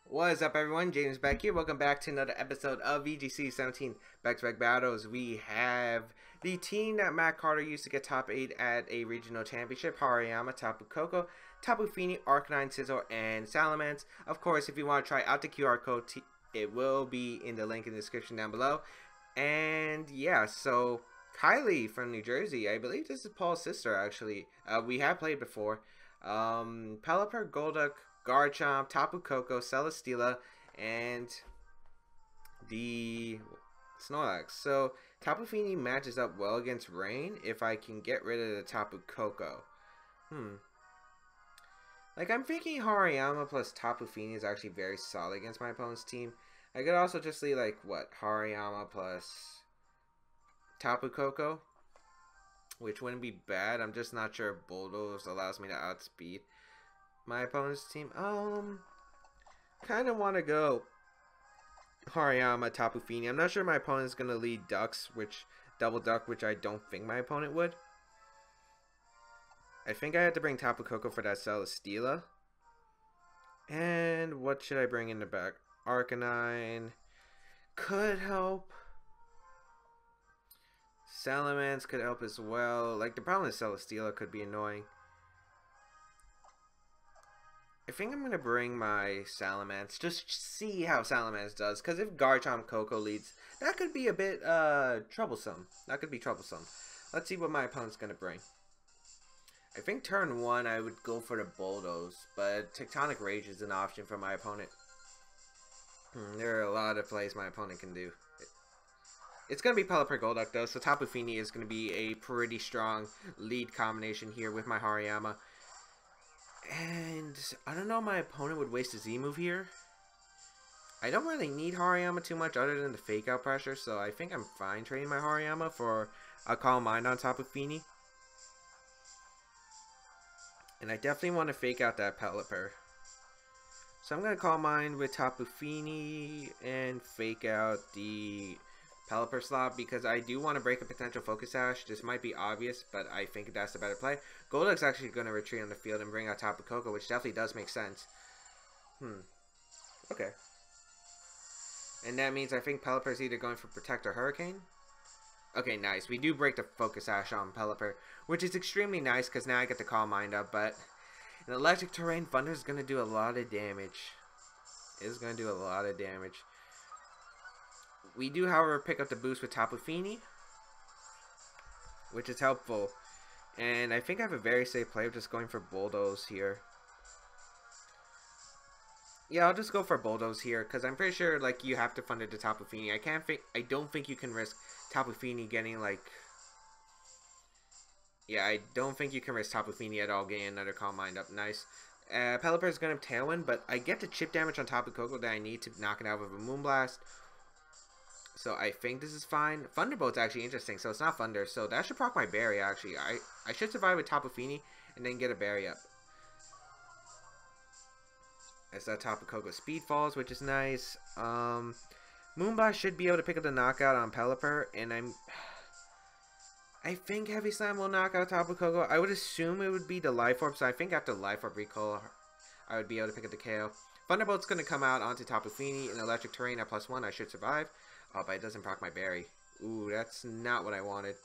What is up, everyone? James Baek here. Welcome back to another episode of VGC 17 Back-to-Back Battles. We have the team that Matt Carter used to get top 8 at a regional championship: Hariyama, Tapu Koko, Tapu Fini, Arcanine, Scizor, and Salamence. Of course, if you want to try out the QR code, it will be in the link in the description down below. And yeah, so Kylie from New Jersey, I believe this is Paul's sister actually. We have played before. Pelipper, Golduck, Garchomp, Tapu Koko, Celesteela, and the Snorlax. So Tapu Fini matches up well against Rain if I can get rid of the Tapu Koko. Like, I'm thinking Hariyama plus Tapu Fini is actually very solid against my opponent's team. I could also just see, like, what, Hariyama plus Tapu Koko, which wouldn't be bad. I'm just not sure if Bulldoze allows me to outspeed my opponent's team. Kind of want to go Hariyama, Tapu Fini. I'm not sure my opponent's going to lead Ducks, Double Duck, which I don't think my opponent would. I think I had to bring Tapu Koko for that Celesteela. And what should I bring in the back? Arcanine could help. Salamence could help as well. Like, the problem is Celesteela could be annoying. I think I'm going to bring my Salamence. Just see how Salamence does. Because if Garchomp Koko leads, that could be a bit troublesome. That could be troublesome. Let's see what my opponent's going to bring. I think turn 1 I would go for the Bulldoze. But Tectonic Rage is an option for my opponent. There are a lot of plays my opponent can do. It's going to be Pelipper Golduck though. So Tapu Fini is going to be a pretty strong lead combination here with my Hariyama. And I don't know, my opponent would waste a Z move here. I don't really need Hariyama too much other than the fake out pressure, so I think I'm fine trading my Hariyama for a Calm Mind on Tapu Fini. And I definitely want to fake out that Pelipper. So I'm going to Calm Mind with Tapu Fini and fake out the Pelipper slot because I do want to break a potential Focus Sash. This might be obvious, but I think that's the better play. Golduck's actually going to retreat on the field and bring out Tapu Koko, which definitely does make sense. Okay. And that means I think Pelipper is either going for Protect or Hurricane. Okay, nice. We do break the Focus Sash on Pelipper, which is extremely nice because now I get to Calm Mind up, but an Electric Terrain Thunder is going to do a lot of damage. It is going to do a lot of damage. We do, however, pick up the boost with Tapu Fini, which is helpful. And I think I have a very safe play of just going for Bulldoze here. Yeah, I'll just go for Bulldoze here because I'm pretty sure like you have to fund it to Tapu Fini. I don't think you can risk Tapu Fini getting like. Yeah, I don't think you can risk Tapu Fini at all getting another Calm Mind up. Nice. Pelipper is going to Tailwind, but I get the chip damage on Tapu Koko that I need to knock it out with a Moonblast. So I think this is fine. Thunderbolt's actually interesting, so it's not Thunder. So that should proc my Berry, actually. I should survive with Tapu Fini and then get a Berry up. As that Tapu Koko speed falls, which is nice. Moonblast should be able to pick up the knockout on Pelipper, and I think Heavy Slam will knock out Tapu Koko. I would assume it would be the Life Orb, so I think after Life Orb Recall, I would be able to pick up the KO. Thunderbolt's going to come out onto Tapu Fini in Electric Terrain at +1. I should survive. Oh, but it doesn't proc my Berry. Ooh, that's not what I wanted.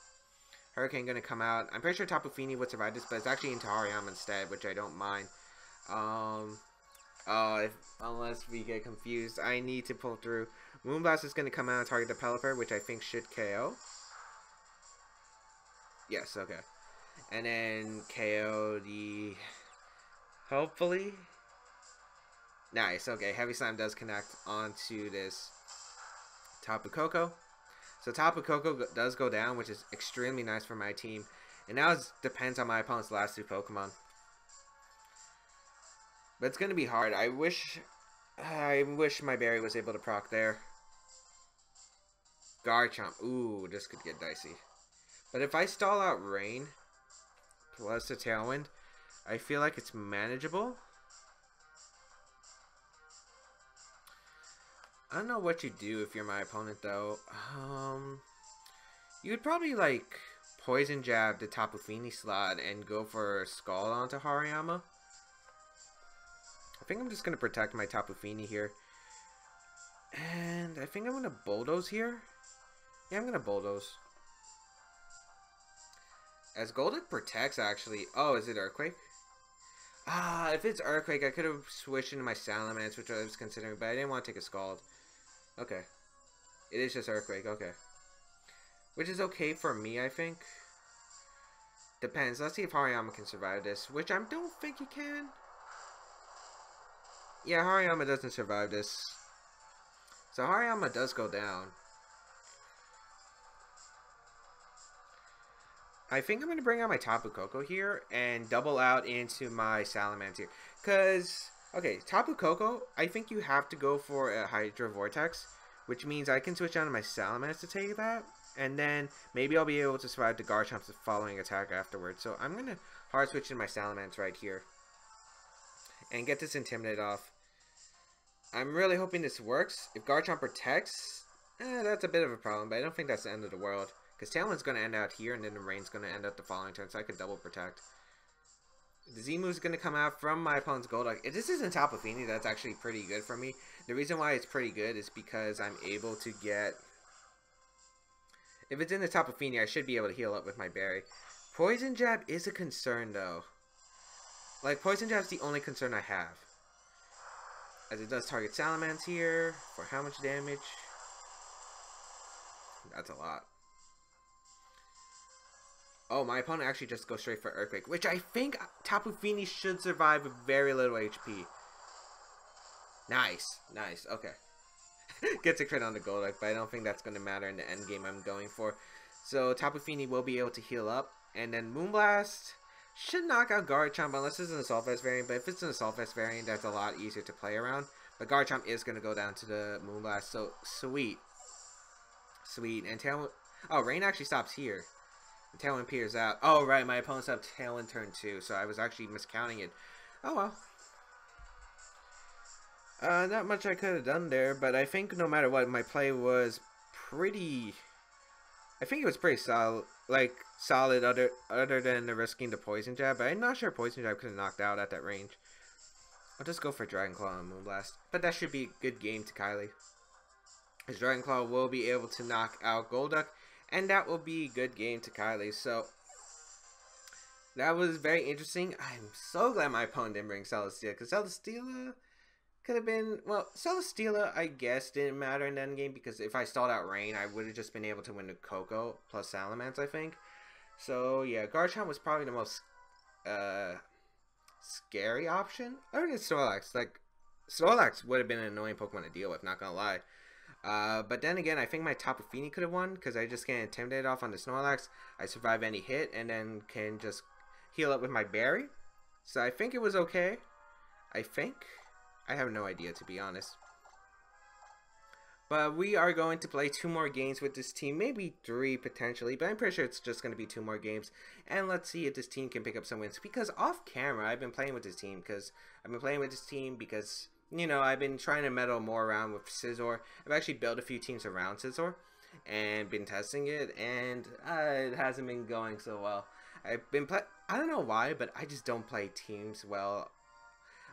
Hurricane going to come out. I'm pretty sure Tapu Fini would survive this, but it's actually into Hariyama instead, which I don't mind. Unless we get confused, I need to pull through. Moonblast is going to come out and target the Pelipper, which I think should KO. Yes, okay. And then KO the... Hopefully. Nice, okay. Heavy Slam does connect onto this Tapu Koko. So Tapu Koko does go down, which is extremely nice for my team. And now it depends on my opponent's last 2 Pokemon. But it's going to be hard. I wish my Berry was able to proc there. Garchomp. Ooh, this could get dicey. But if I stall out Rain plus a Tailwind, I feel like it's manageable. I don't know what you do if you're my opponent though. You would probably like Poison Jab the Tapu Fini slot and go for Scald onto Hariyama. I think I'm just going to protect my Tapu Fini here. And I think I'm going to bulldoze here. Yeah, I'm going to bulldoze. As Golduck protects, actually. Oh, is it Earthquake? Ah, if it's Earthquake, I could have switched into my Salamence, which I was considering, but I didn't want to take a Scald. Okay. It is just Earthquake, okay. Which is okay for me, I think. Depends. Let's see if Hariyama can survive this, which I don't think he can. Yeah, Hariyama doesn't survive this. So Hariyama does go down. I think I'm going to bring out my Tapu Koko here and double out into my Salamence here. Because, okay, Tapu Koko, I think you have to go for a Hydro Vortex, which means I can switch on to my Salamence to take that. And then maybe I'll be able to survive the Garchomp's following attack afterwards. So I'm going to hard switch in my Salamence right here. And get this Intimidate off. I'm really hoping this works. If Garchomp protects, that's a bit of a problem. But I don't think that's the end of the world. Because Talon's going to end out here, and then the Rain's going to end up the following turn, so I could double protect. The Z-move's going to come out from my opponent's Golduck. If this isn't Tapu Fini, that's actually pretty good for me. The reason why it's pretty good is because I'm able to get... If it's in the Tapu Fini, I should be able to heal up with my Berry. Poison Jab is a concern, though. Like, Poison Jab's the only concern I have. As it does target Salamence here. For how much damage? That's a lot. Oh, my opponent actually just goes straight for Earthquake, which I think Tapu Fini should survive with very little HP. Nice. Nice. Okay. Gets a crit on the Golduck, but I don't think that's going to matter in the end game I'm going for. So, Tapu Fini will be able to heal up. And then Moonblast should knock out Garchomp, unless it's an Assault Vest variant. But if it's an Assault Vest variant, that's a lot easier to play around. But Garchomp is going to go down to the Moonblast, so sweet. Sweet. And Tailwind... Oh, Rain actually stops here. Tailwind peers out. Oh, right, my opponent's up Tailwind turn 2, so I was actually miscounting it. Oh, well. Not much I could have done there, but I think no matter what, my play was pretty... I think it was pretty solid, like, solid other than the risking the Poison Jab, but I'm not sure Poison Jab could have knocked out at that range. I'll just go for Dragon Claw and Moonblast, but that should be a good game to Kylie. His Dragon Claw will be able to knock out Golduck, and that will be a good game to Kylie. So, that was very interesting. I'm so glad my opponent didn't bring Celesteela, because Celesteela could have been... Well, Celesteela, I guess, didn't matter in the endgame, because if I stalled out Rain, I would have just been able to win the Koko plus Salamence, I think. So, yeah, Garchomp was probably the most scary option. Other than Snorlax. Like, Snorlax would have been an annoying Pokemon to deal with, not gonna lie. But then again, I think my Tapu Fini could have won, because I just get intimidated off on the Snorlax. I survive any hit, and then can just heal up with my Berry. So I think it was okay. I think. I have no idea, to be honest. But we are going to play 2 more games with this team. Maybe 3 potentially, but I'm pretty sure it's just going to be 2 more games. And let's see if this team can pick up some wins. Because off camera, I've been playing with this team because... You know, I've been trying to meddle more around with Scizor. I've actually built a few teams around Scizor and been testing it, and it hasn't been going so well. I don't know why, but I just don't play teams well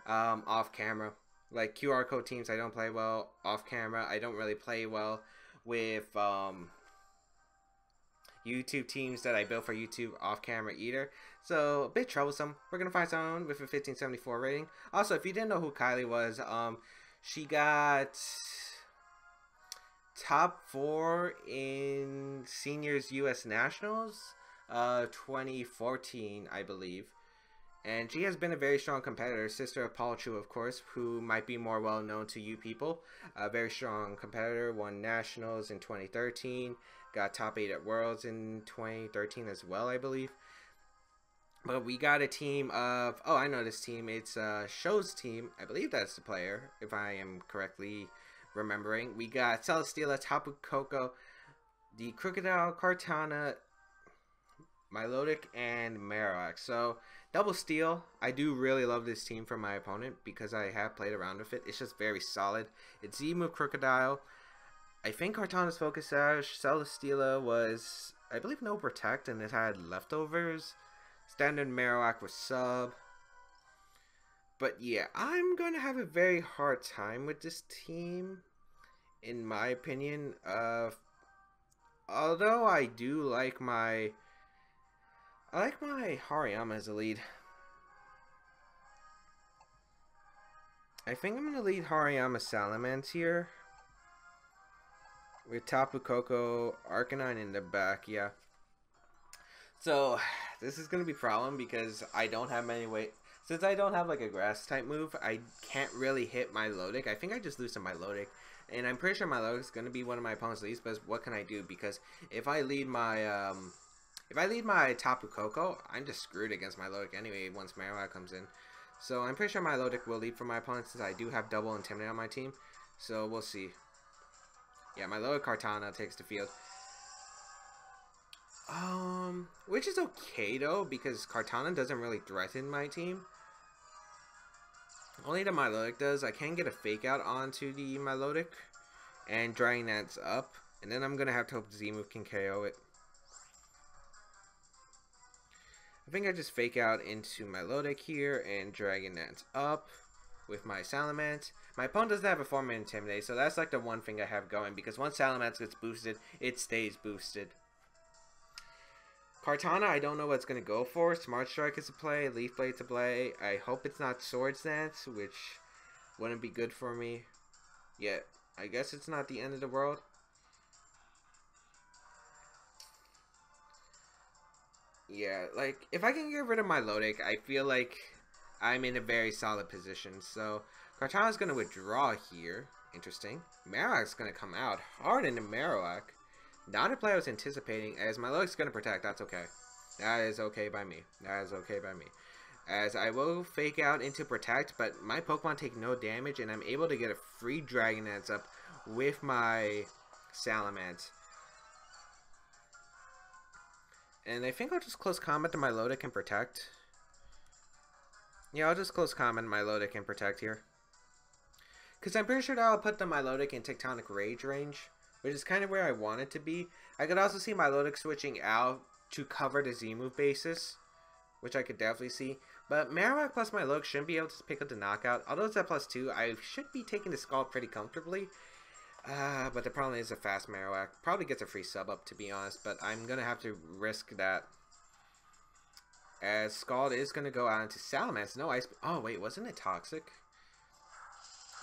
off camera. Like QR code teams, I don't play well off camera. I don't really play well with YouTube teams that I built for YouTube off camera either. So a bit troublesome. We're gonna find someone with a 1574 rating. Also, if you didn't know who Kylie was, she got top 4 in seniors US Nationals 2014, I believe. And she has been a very strong competitor, sister of Paul Chu, of course, who might be more well known to you people. A very strong competitor, won nationals in 2013, got top 8 at Worlds in 2013 as well, I believe. But we got a team of, oh, I know this team, it's Show's team, I believe that's the player, if I am correctly remembering. We got Celesteela, Tapu Koko, the Crocodile, Kartana, Milotic, and Marowak. So, double steal. I do really love this team from my opponent because I have played around with it. It's just very solid. It's Z-move Crocodile. I think Kartana's Focus Sash. Celesteela was, I believe, no Protect, and it had leftovers. Standard Marowak was sub. But yeah, I'm going to have a very hard time with this team, in my opinion. Although I do like my... I like my Hariyama as a lead. I think I'm going to lead Hariyama Salamence here. With Tapu Koko, Arcanine in the back, yeah. So, this is going to be a problem because I don't have many ways. Since I don't have like a grass type move, I can't really hit my Milotic. I think I just lose to Milotic. And I'm pretty sure Milotic is going to be one of my opponent's leads, but what can I do? Because if I lead my Tapu Koko, I'm just screwed against Milotic anyway once Marowak comes in. So I'm pretty sure Milotic will lead for my opponent since I do have double Intimidate on my team. So we'll see. Yeah, Milotic Kartana takes the field. Which is okay though, because Kartana doesn't really threaten my team. Only the Milotic does. I can get a fake out onto the Milotic and Dragon Dance up, and then I'm gonna have to hope Z-move can KO it. I think I just fake out into Milotic here and Dragon Dance up with my Salamence. My opponent doesn't have a form of Intimidate, so that's like the one thing I have going, because once Salamence gets boosted, it stays boosted. Kartana, I don't know what's going to go for. Smart Strike is a play, Leaf Blade to play. I hope it's not Swords Dance, which wouldn't be good for me. Yet, I guess it's not the end of the world. Yeah, like, if I can get rid of my Milotic, I feel like I'm in a very solid position. So, Kartana's going to withdraw here. Interesting. Marowak's going to come out hard into Marowak. Not a play I was anticipating, as my Milotic's going to protect. That's okay. That is okay by me. That is okay by me. As I will fake out into protect, but my Pokemon take no damage, and I'm able to get a free Dragon Dance up with my Salamence. And I think I'll just close combat to my Milotic and protect. Yeah, I'll just close combat to my Milotic and protect here. Because I'm pretty sure that I'll put the Milotic in Tectonic Rage range, which is kind of where I want it to be. I could also see Milotic switching out to cover the Z-move basis, which I could definitely see. But Marowak plus Milotic shouldn't be able to pick up the knockout. Although it's at +2, I should be taking the Scald pretty comfortably. But the problem is a fast Marowak. Probably gets a free sub up, to be honest, but I'm going to have to risk that. As Scald is going to go out into Salamence. No ice. Oh, wait, wasn't it Toxic?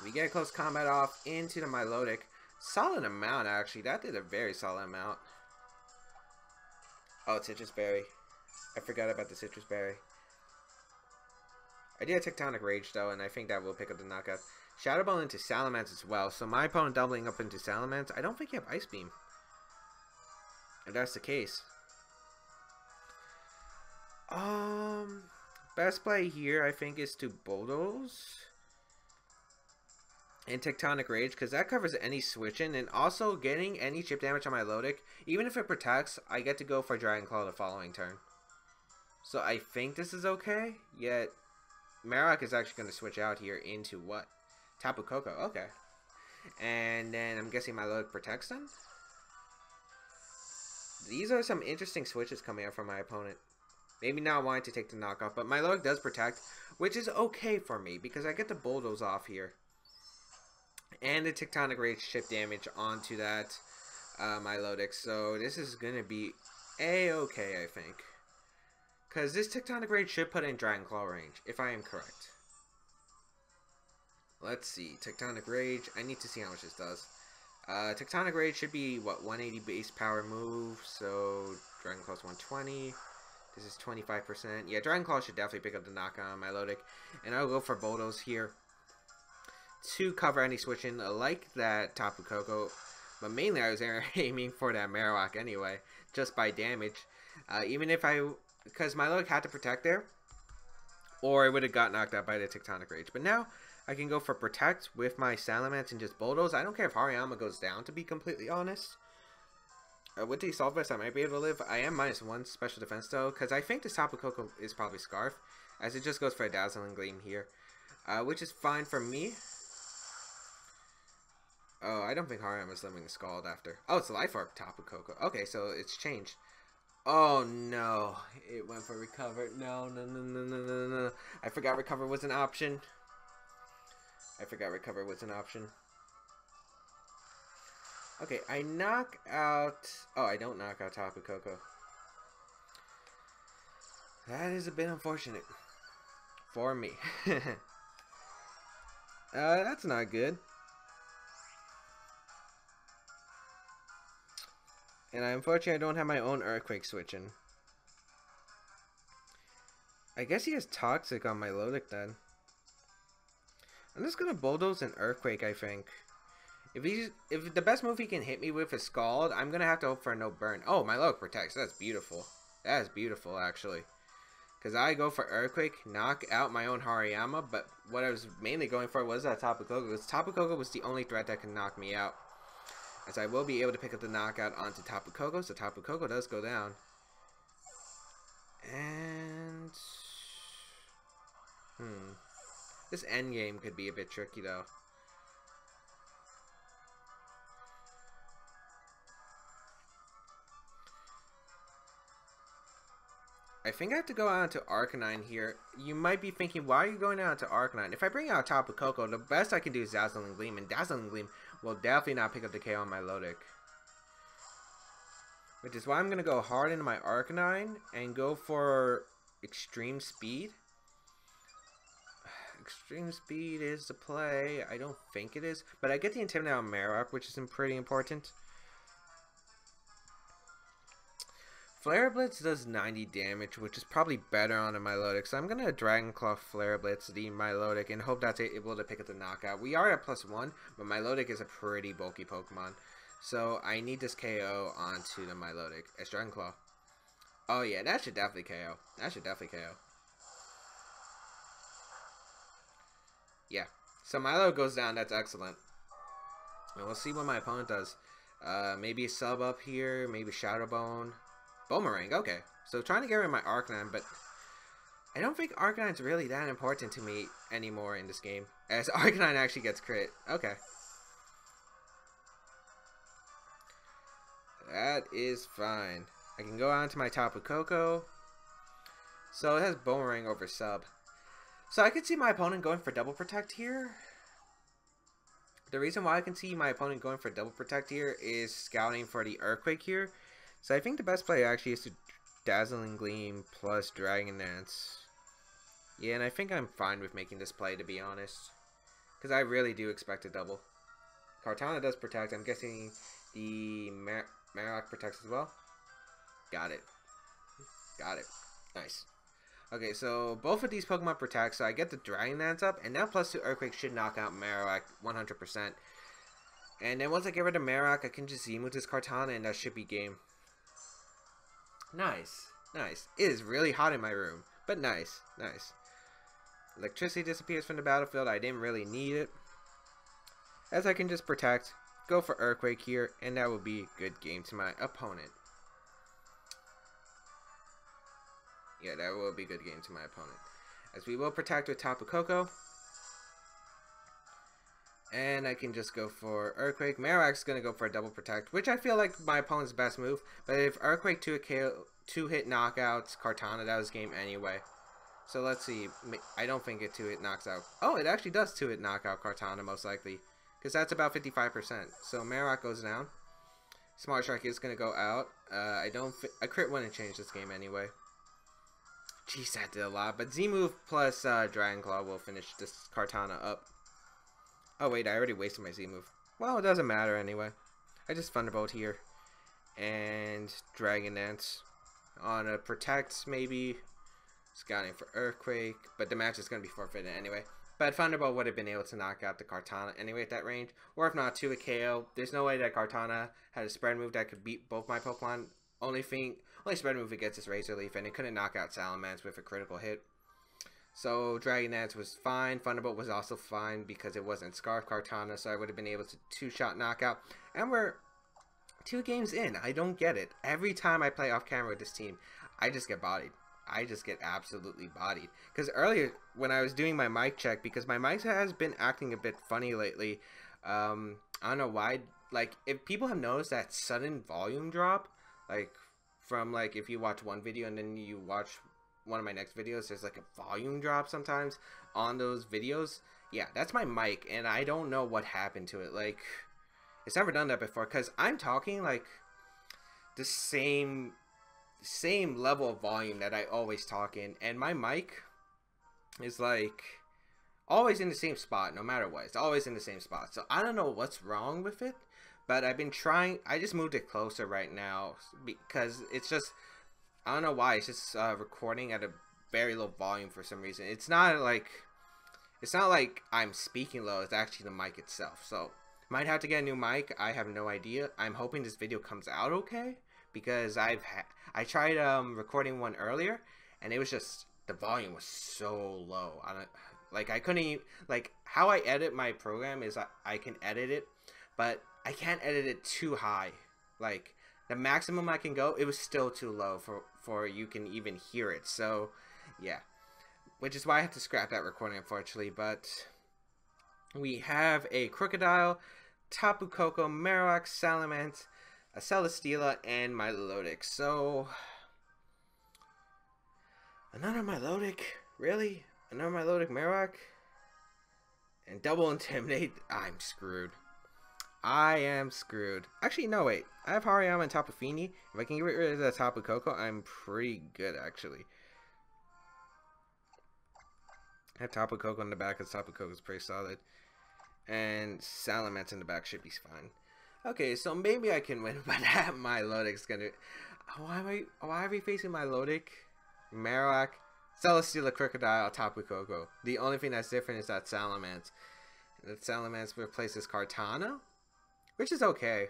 We get close combat off into the Milotic. Solid amount, actually. That did a very solid amount. Oh, Citrus Berry. I forgot about the Citrus Berry. I did a Tectonic Rage, though, and I think that will pick up the knockout. Shadow Ball into Salamence as well. So my opponent doubling up into Salamence. I don't think you have Ice Beam. If that's the case. Best play here, I think, is to Bulldoze and Tectonic Rage, because that covers any switching, and also getting any chip damage on my Milotic. Even if it protects, I get to go for Dragon Claw the following turn. So I think this is okay, yet Marowak is actually going to switch out here into what? Tapu Koko, okay. And then I'm guessing my Milotic protects then? These are some interesting switches coming out from my opponent. Maybe not wanting to take the knockoff, but my Milotic does protect, which is okay for me, because I get the Bulldoze off here. And the Tectonic Rage chip damage onto that Milotic. So this is going to be a-okay, I think. Because this Tectonic Rage should put in Dragon Claw range, if I am correct. Let's see. Tectonic Rage. I need to see how much this does. Tectonic Rage should be, what, 180 base power move. So Dragon Claw's 120. This is 25%. Yeah, Dragon Claw should definitely pick up the knockout on Milotic. And I'll go for Bulldoze here to cover any switching like that Tapu Koko. But mainly I was aiming for that Marowak anyway, just by damage. Even if because Milotic had to protect there, or it would have got knocked out by the Tectonic Rage. But now I can go for protect with my Salamence and just Bulldoze. I don't care if Hariyama goes down, to be completely honest. With the Assault Vest, I might be able to live. I am -1 special defense though, because I think the Tapu Koko is probably Scarf, as it just goes for a Dazzling Gleam here, which is fine for me. Oh, I don't think Hariyama's living the Scald after. Oh, it's Life Orb Tapu Koko. Okay, so it's changed. Oh no, it went for recover. No, no, no, no, no, no, no. I forgot recover was an option. I forgot recover was an option. Okay, I knock out... Oh, I don't knock out Tapu Koko. That is a bit unfortunate. For me. That's not good. And unfortunately, I don't have my own Earthquake switching. I guess he has Toxic on my Milotic then. I'm just gonna Bulldoze an Earthquake, I think. If the best move he can hit me with is Scald, I'm gonna have to hope for a no burn. Oh, my Milotic protects. That's beautiful. That is beautiful, actually. Because I go for Earthquake, knock out my own Hariyama, but what I was mainly going for was that Tapu Koko. Because Tapu Koko was the only threat that can knock me out. As I will be able to pick up the knockout onto Tapu Koko, so Tapu Koko does go down. And... This endgame could be a bit tricky, though. I think I have to go out to Arcanine here. You might be thinking, why are you going out to Arcanine? If I bring out Tapu Koko, the best I can do is Dazzling Gleam, and Dazzling Gleam will definitely not pick up the KO on my Milotic. Which is why I'm going to go hard into my Arcanine and go for Extreme Speed. Extreme Speed is the play. I don't think it is, but I get the Intimidate on Marowak, which is pretty important. Flare Blitz does 90 damage, which is probably better on a Milotic. So I'm going to Dragon Claw Flare Blitz the Milotic and hope that's able to pick up the knockout. We are at +1, but Milotic is a pretty bulky Pokemon. So I need this KO onto the Milotic. It's Dragon Claw. Oh yeah, that should definitely KO. That should definitely KO. Yeah. So Milo goes down. That's excellent. And we'll see what my opponent does. Maybe a sub up here. Maybe Shadow Bone. Boomerang, okay. So trying to get rid of my Arcanine, but I don't think Arcanine's really that important to me anymore in this game. As Arcanine actually gets crit. Okay. That is fine. I can go on to my Tapu Koko. So it has Boomerang over sub. So I could see my opponent going for Double Protect here. The reason why I can see my opponent going for Double Protect here is scouting for the Earthquake here. So I think the best play actually is to Dazzling Gleam plus Dragon Dance. Yeah, and I think I'm fine with making this play, to be honest. Because I really do expect a double. Kartana does protect. I'm guessing the Marowak protects as well. Got it. Got it. Nice. Okay, so both of these Pokemon protect, so I get the Dragon Dance up, and now +2 Earthquake should knock out Marowak 100%. And then once I get rid of Marowak, I can just Z-move this Kartana, and that should be game. Nice. Nice. It is really hot in my room, but nice. Nice. Electricity disappears from the battlefield. I didn't really need it. As I can just protect, go for Earthquake here, and that will be a good game to my opponent. Yeah, that will be a good game to my opponent. As we will protect with Tapu Koko. And I can just go for Earthquake. Marowak's going to go for a double protect, which I feel like my opponent's best move. But if Earthquake 2-hit knockouts Kartana, that was game anyway. So let's see. I don't think it 2-hit knocks out. Oh, it actually does 2-hit knockout Kartana most likely. Because that's about 55%. So Marowak goes down. Smart Shark is going to go out. I crit wouldn't change this game anyway. Jeez, that did a lot. But Z-move plus Dragon Claw will finish this Kartana up. Oh wait, I already wasted my Z-move. Well, it doesn't matter anyway. I just Thunderbolt here. And Dragon Dance. On a Protect, maybe. Scouting for Earthquake. But the match is going to be forfeited anyway. But Thunderbolt would have been able to knock out the Kartana anyway at that range. Or if not, 2 KO. There's no way that Kartana had a spread move that could beat both my Pokemon. Only spread move it gets is Razor Leaf. And it couldn't knock out Salamence with a critical hit. So Dragon Dance was fine. Thunderbolt was also fine because it wasn't Scarf Kartana, so I would have been able to 2-shot knockout. And we're 2 games in. I don't get it. Every time I play off camera with this team, I just get bodied. I just get absolutely bodied. Because earlier, when I was doing my mic check, because my mic has been acting a bit funny lately. I don't know why. Like, if people have noticed that sudden volume drop, like from like if you watch one video and then you watch one of my next videos, there's like a volume drop sometimes on those videos. Yeah, that's my mic, and I don't know what happened to it. Like, it's never done that before, because I'm talking like the same level of volume that I always talk in, and my mic is like always in the same spot no matter what. It's always in the same spot. So I don't know what's wrong with it, but I've been trying. I just moved it closer right now because it's just, I don't know why, it's just recording at a very low volume for some reason. It's not like I'm speaking low, it's actually the mic itself. So might have to get a new mic. I have no idea. I'm hoping this video comes out okay, because I tried recording one earlier, and it was just, the volume was so low. I couldn't even, like, how I edit my program is I can edit it, but I can't edit it too high. Like, the maximum I can go, it was still too low for you can even hear it. So yeah, which is why I have to scrap that recording, unfortunately. But we have a Crocodile, Tapu Koko, Marowak, Salamence, a Celesteela, and Milotic. So another Milotic? Really? Another Milotic Marowak? And double intimidate? I'm screwed. I am screwed. Actually, no, wait. I have Hariyama and Tapu Fini. If I can get rid of the Tapu Koko, I'm pretty good, actually. I have Tapu Koko in the back, because Tapu Koko is pretty solid. And Salamence in the back should be fine. Okay, so maybe I can win, but that Milotic's gonna... Why are we facing Milotic, Marowak, Celesteela, Crocodile, Tapu Koko? The only thing that's different is that Salamence. That Salamence replaces Kartana, which is okay.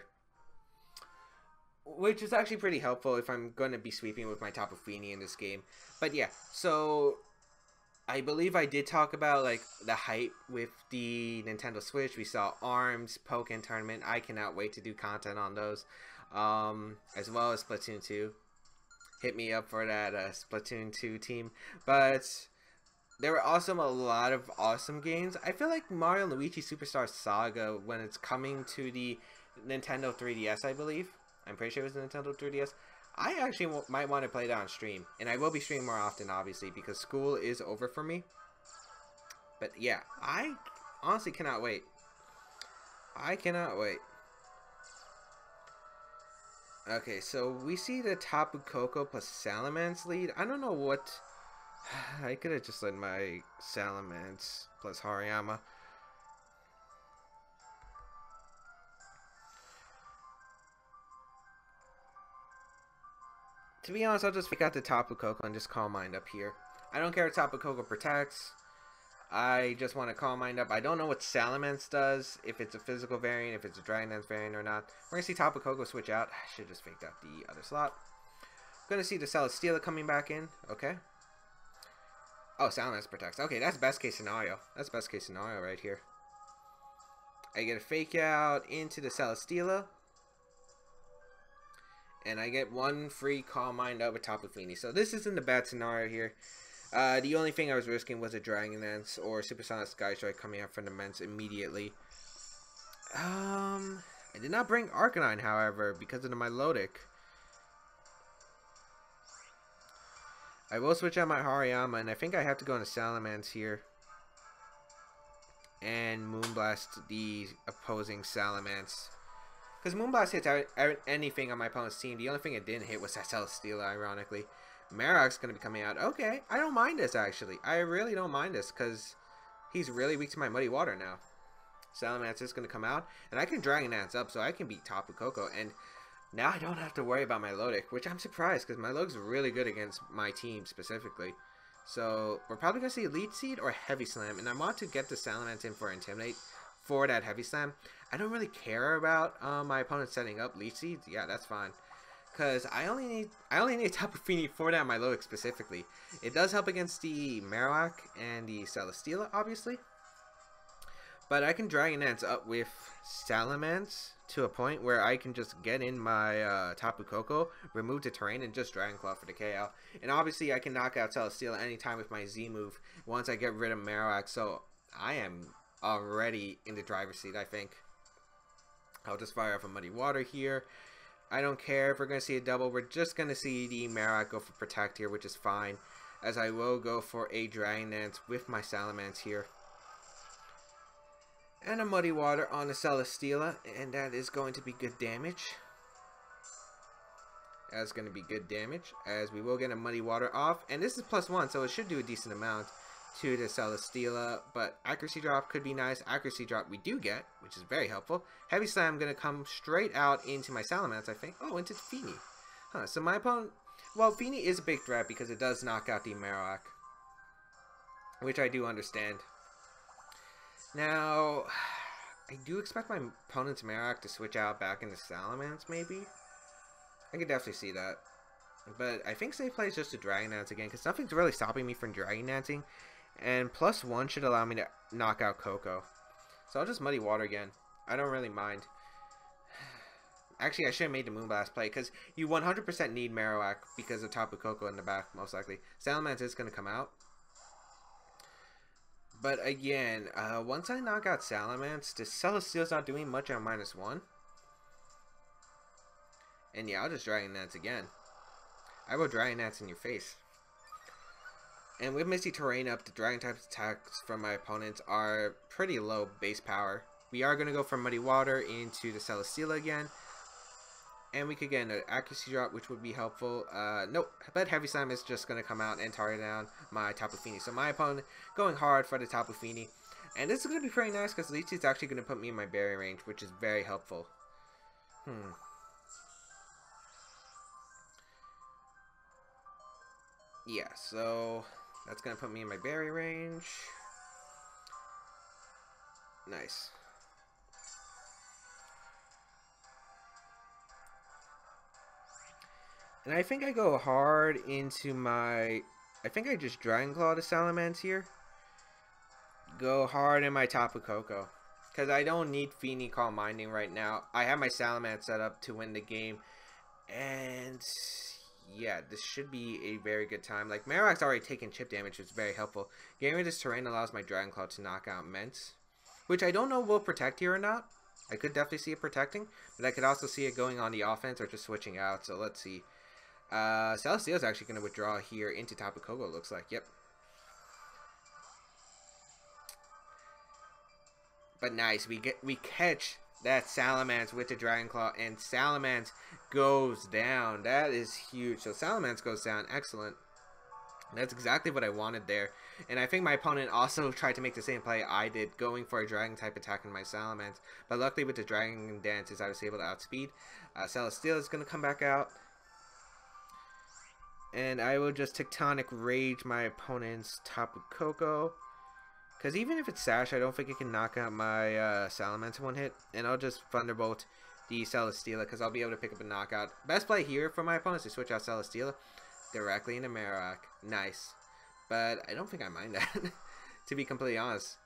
Which is actually pretty helpful if I'm going to be sweeping with my Tapu Fini in this game. But yeah, so I believe I did talk about like the hype with the Nintendo Switch. We saw ARMS, Pokken Tournament. I cannot wait to do content on those. As well as Splatoon 2. Hit me up for that Splatoon 2 team. But there were also a lot of awesome games. I feel like Mario & Luigi Superstar Saga, when it's coming to the Nintendo 3DS, I believe. I'm pretty sure it was the Nintendo 3DS. I actually might want to play that on stream. And I will be streaming more often, obviously, because school is over for me. But yeah, I honestly cannot wait. I cannot wait. Okay, so we see the Tapu Koko plus Salamence lead. I don't know what... I could have just led my Salamence plus Hariyama. To be honest, I'll just pick out the Tapu Koko and just Calm Mind up here. I don't care if Tapu Koko protects. I just want to Calm Mind up. I don't know what Salamence does, if it's a physical variant, if it's a Dragon Dance variant or not. We're going to see Tapu Koko switch out. I should have just faked out the other slot. Going to see the Celesteela coming back in. Okay. Oh, Salamence protects. Okay, that's best case scenario. That's best case scenario right here. I get a fake out into the Celesteela. And I get one free Calm Mind up with Tapu Fini. So this isn't the bad scenario here. The only thing I was risking was a Dragon Dance or Supersonic Sky Strike coming out from the Ments immediately. I did not bring Arcanine, however, because of the Milotic. I will switch out my Hariyama, and I think I have to go into Salamence here. And Moonblast the opposing Salamence. Because Moonblast hits anything on my opponent's team. The only thing it didn't hit was that Celesteela, ironically. Marowak's going to be coming out. Okay, I don't mind this, actually. I really don't mind this, because he's really weak to my Muddy Water now. Salamence is going to come out, and I can Dragon Dance up, so I can beat Tapu Koko. And now I don't have to worry about Milotic, which I'm surprised, because Milotic's really good against my team, specifically. So, we're probably going to see Leech Seed or Heavy Slam, and I want to get the Salamence in for Intimidate for that Heavy Slam. I don't really care about my opponent setting up Leech Seeds. Yeah, that's fine. Because I only need Tapu Fini for that Milotic specifically. It does help against the Marowak and the Celesteela, obviously. But I can Dragon Dance up with Salamence to a point where I can just get in my Tapu Koko, remove the terrain, and just Dragon Claw for the KO. And obviously I can knock out Celesteela anytime with my Z move once I get rid of Marowak. So I am already in the driver's seat, I think. I'll just fire off a Muddy Water here. I don't care if we're going to see a double. We're just going to see the Marowak go for Protect here, which is fine. As I will go for a Dragon Dance with my Salamence here. And a Muddy Water on the Celesteela. And that is going to be good damage. That's going to be good damage. As we will get a Muddy Water off. And this is +1, so it should do a decent amount to the Celesteela, but accuracy drop could be nice. Accuracy drop we do get, which is very helpful. Heavy Slam going to come straight out into my Salamence, I think. Oh, into Feeny. Huh, so my opponent... Well, Feeny is a big threat because it does knock out the Marowak, which I do understand. Now, I do expect my opponent's Marowak to switch out back into Salamence, maybe? I could definitely see that. But I think safe play is just a Dragon Dance again, because nothing's really stopping me from Dragon Dancing. And +1 should allow me to knock out Koko. So I'll just Muddy Water again. I don't really mind. Actually, I should have made the Moonblast play, because you 100% need Marowak because of Tapu Koko in the back, most likely. Salamence is going to come out. But again, once I knock out Salamence, the Celesteel's not doing much on -1. And yeah, I'll just Dragon Dance again. I will Dragon Dance in your face. And with Misty Terrain up, the Dragon type attacks from my opponents are pretty low base power. We are going to go for Muddy Water into the Celesteela again. And we could get an accuracy drop, which would be helpful. Nope, but Heavy Slam is just going to come out and target down my Tapu Fini. So my opponent going hard for the Tapu Fini. And this is going to be pretty nice because at least he's actually going to put me in my berry range, which is very helpful. Yeah, so that's going to put me in my berry range. Nice. And I think I go hard into my... I think I just Dragon Claw the Salamence here. Go hard in my Tapu Koko. Because I don't need Feeny Calm Minding right now. I have my Salamence set up to win the game. And... yeah, this should be a very good time. Like, Marowak's already taken chip damage, which is very helpful. Getting rid of this terrain allows my Dragon Claw to knock out Mence, which I don't know will protect here or not. I could definitely see it protecting, but I could also see it going on the offense or just switching out. So let's see. Celesteela's actually going to withdraw here into Tapu Koko, it looks like. Yep. But nice. We catch that Salamence with the Dragon Claw, and Salamence goes down. That is huge. So Salamence goes down. Excellent. That's exactly what I wanted there. And I think my opponent also tried to make the same play I did, going for a Dragon type attack in my Salamence. But luckily with the Dragon Dances, I was able to outspeed. Celesteela is going to come back out. And I will just Tectonic Rage my opponent's Tapu Koko. Because even if it's Sash, I don't think it can knock out my Salamence in one hit. And I'll just Thunderbolt the Celesteela because I'll be able to pick up a knockout. Best play here for my opponents is to switch out Celesteela directly into Marowak. Nice. But I don't think I mind that, to be completely honest.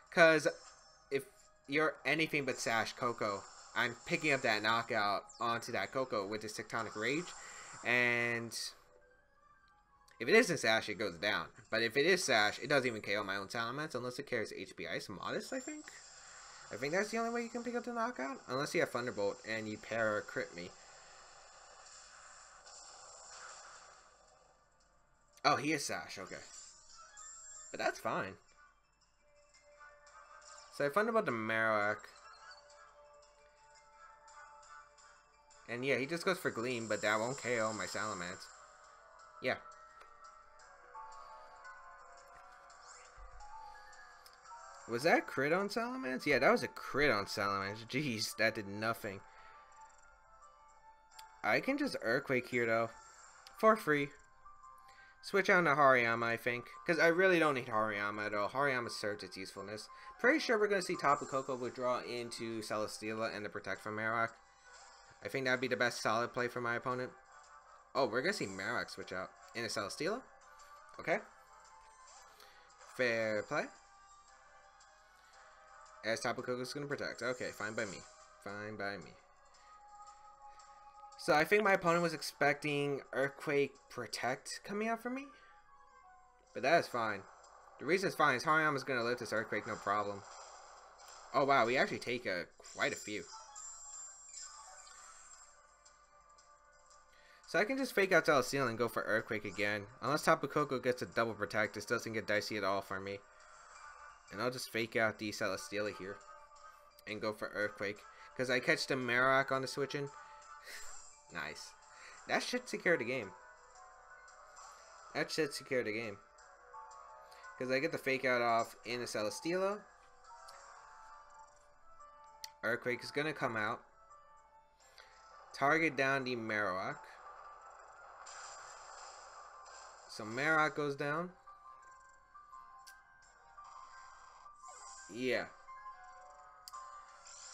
Because if you're anything but Sash Koko, I'm picking up that knockout onto that Koko with this Tectonic Rage. And... if it isn't Sash, it goes down. But if it is Sash, it doesn't even KO my own Salamence unless it carries HP Ice Modest, I think. I think that's the only way you can pick up the knockout. Unless you have Thunderbolt and you pair or crit me. Oh, he is Sash, okay. But that's fine. So I Thunderbolt the Marowak. And yeah, he just goes for Gleam, but that won't KO my Salamence. Yeah. Was that crit on Salamence? Yeah, that was a crit on Salamence. Jeez, that did nothing. I can just Earthquake here, though. For free. Switch on to Hariyama, I think. Because I really don't need Hariyama at all. Hariyama serves its usefulness. Pretty sure we're going to see Tapu Koko withdraw into Celesteela and the Protect from Marowak. I think that would be the best solid play for my opponent. Oh, we're going to see Marowak switch out into Celesteela. Okay. Fair play. As Tapu Koko is going to protect. Okay, fine by me. Fine by me. So I think my opponent was expecting Earthquake Protect coming out for me. But that is fine. The reason it's fine is Hariyama's going to lift this Earthquake, no problem. Oh wow, we actually take quite a few. So I can just fake out Celesteela and go for Earthquake again. Unless Tapu Koko gets a double protect, this doesn't get dicey at all for me. And I'll just fake out the Celesteela here. And go for Earthquake. Because I catch the Marowak on the switch-in. Nice. That should secure the game. That should secure the game. Because I get the fake out off in the Celesteela. Earthquake is going to come out. Target down the Marowak. So Marowak goes down. Yeah.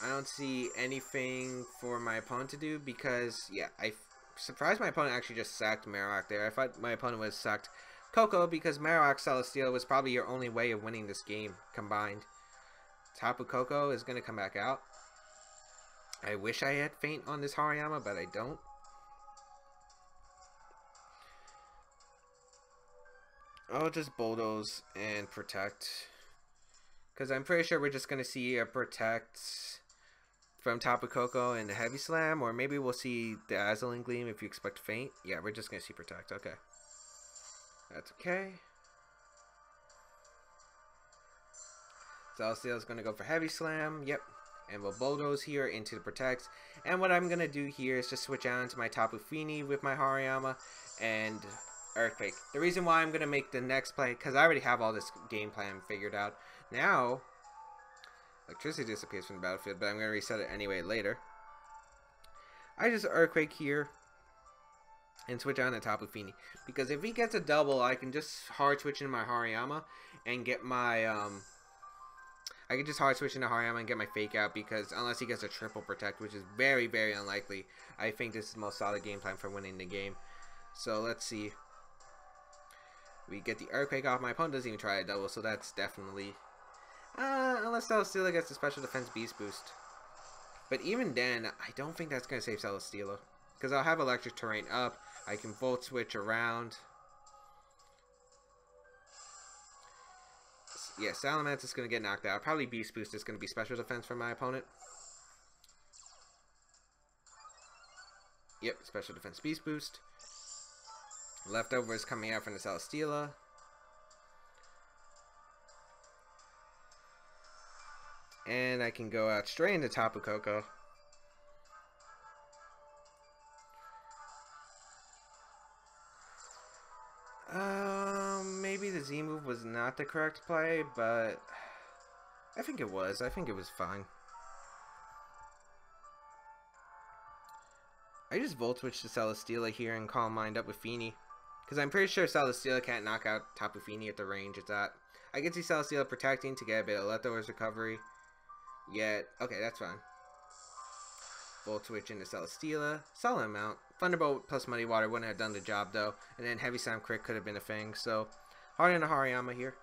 I don't see anything for my opponent to do because, yeah, I surprised my opponent actually just sacked Marowak there. I thought my opponent would have sacked Koko because Marowak Celesteela was probably your only way of winning this game combined. Tapu Koko is going to come back out. I wish I had Feint on this Hariyama, but I don't. I'll just bulldoze and protect. Because I'm pretty sure we're just going to see a protect from Tapu Koko and a Heavy Slam. Or maybe we'll see Dazzling Gleam if you expect Feint. Yeah, we're just going to see protect. Okay. That's okay. Celesteela's going to go for Heavy Slam. Yep. And we'll bulldoze here into the protects. And what I'm going to do here is just switch out into my Tapu Fini with my Hariyama and Earthquake. The reason why I'm going to make the next play, because I already have all this game plan figured out. Now, electricity disappears from the battlefield, but I'm going to reset it anyway later. I just Earthquake here and switch on to Tapu Fini. Because if he gets a double, I can just hard switch into my Hariyama and get my... I can just hard switch into Hariyama and get my fake out because unless he gets a triple protect, which is very, very unlikely, I think this is the most solid game plan for winning the game. So let's see. We get the Earthquake off. My opponent doesn't even try a double, so that's definitely... unless Celesteela gets a special defense beast boost. But even then, I don't think that's going to save Celesteela. Because I'll have electric terrain up. I can volt switch around. Yeah, Salamence is going to get knocked out. Probably Beast Boost is going to be special defense for my opponent. Yep, special defense Beast Boost. Leftover is coming out from the Celesteela. And I can go out straight into Tapu Koko. Maybe the Z move was not the correct play, but I think it was. I think it was fine. I just Volt Switch to Celesteela here and Calm Mind up with Fini. Because I'm pretty sure Celesteela can't knock out Tapu Fini at the range it's at. I can see Celesteela protecting to get a bit of Leftover's recovery. Yet, okay, that's fine. Volt Switch into Celesteela. Solid amount. Thunderbolt plus Muddy Water wouldn't have done the job though. And then Heavy Slam crit could have been a thing. So, hard into Hariyama here.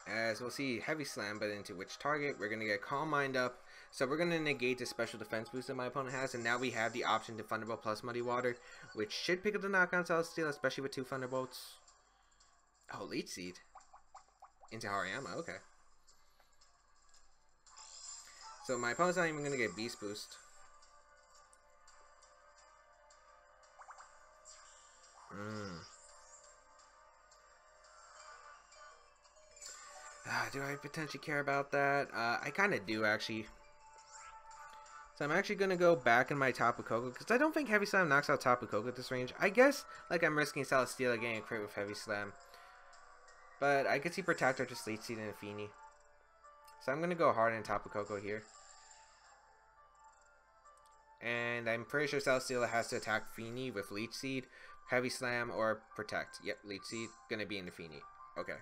As we'll see Heavy Slam, but into which target? We're going to get Calm Mind up. So we're going to negate the special defense boost that my opponent has. And now we have the option to Thunderbolt plus Muddy Water, which should pick up the knock on Celesteela, especially with 2 Thunderbolts. Oh, Leech Seed. Into Hariyama, okay. So my opponent's not even going to get Beast Boost. Do I potentially care about that? I kind of do, actually. So I'm actually going to go back in my Tapu Koko, because I don't think Heavy Slam knocks out Tapu Koko at this range. I guess, like, I'm risking Celesteela getting a crit with Heavy Slam. But I could see Protector just Leech Seed and a Fini. So I'm going to go hard in Tapu Koko here. And I'm pretty sure Celesteela has to attack Fini with Leech Seed, Heavy Slam, or Protect. Yep, Leech Seed, going to be into Fini. Okay.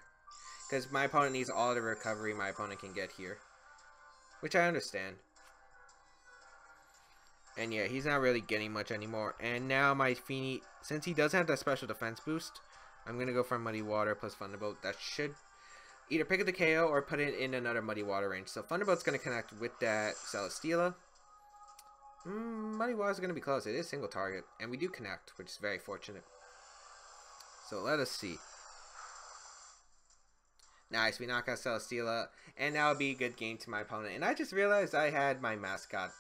Because my opponent needs all the recovery my opponent can get here. Which I understand. And yeah, he's not really getting much anymore. And now my Fini, since he doesn't have that special defense boost, I'm going to go for Muddy Water plus Thunderbolt. That should either pick up the KO or put it in another Muddy Water range. So Thunderbolt's going to connect with that Celesteela. Muddy Water's going to be close. It is single target. And we do connect, which is very fortunate. So let us see. Nice, we knock out Celesteela, and that would be a good game to my opponent. And I just realized I had my mascot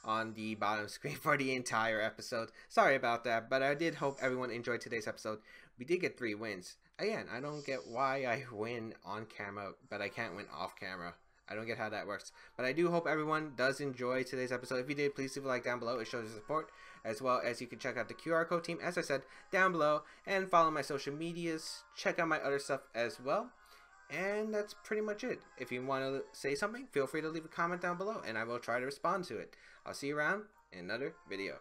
on the bottom screen for the entire episode. Sorry about that, but I did hope everyone enjoyed today's episode. We did get 3 wins. Again, I don't get why I win on camera, but I can't win off camera. I don't get how that works. But I do hope everyone does enjoy today's episode. If you did, please leave a like down below. It shows your support. As well as you can check out the QR code team, as I said, down below. And follow my social medias. Check out my other stuff as well. And that's pretty much it. If you want to say something, feel free to leave a comment down below. And I will try to respond to it. I'll see you around in another video.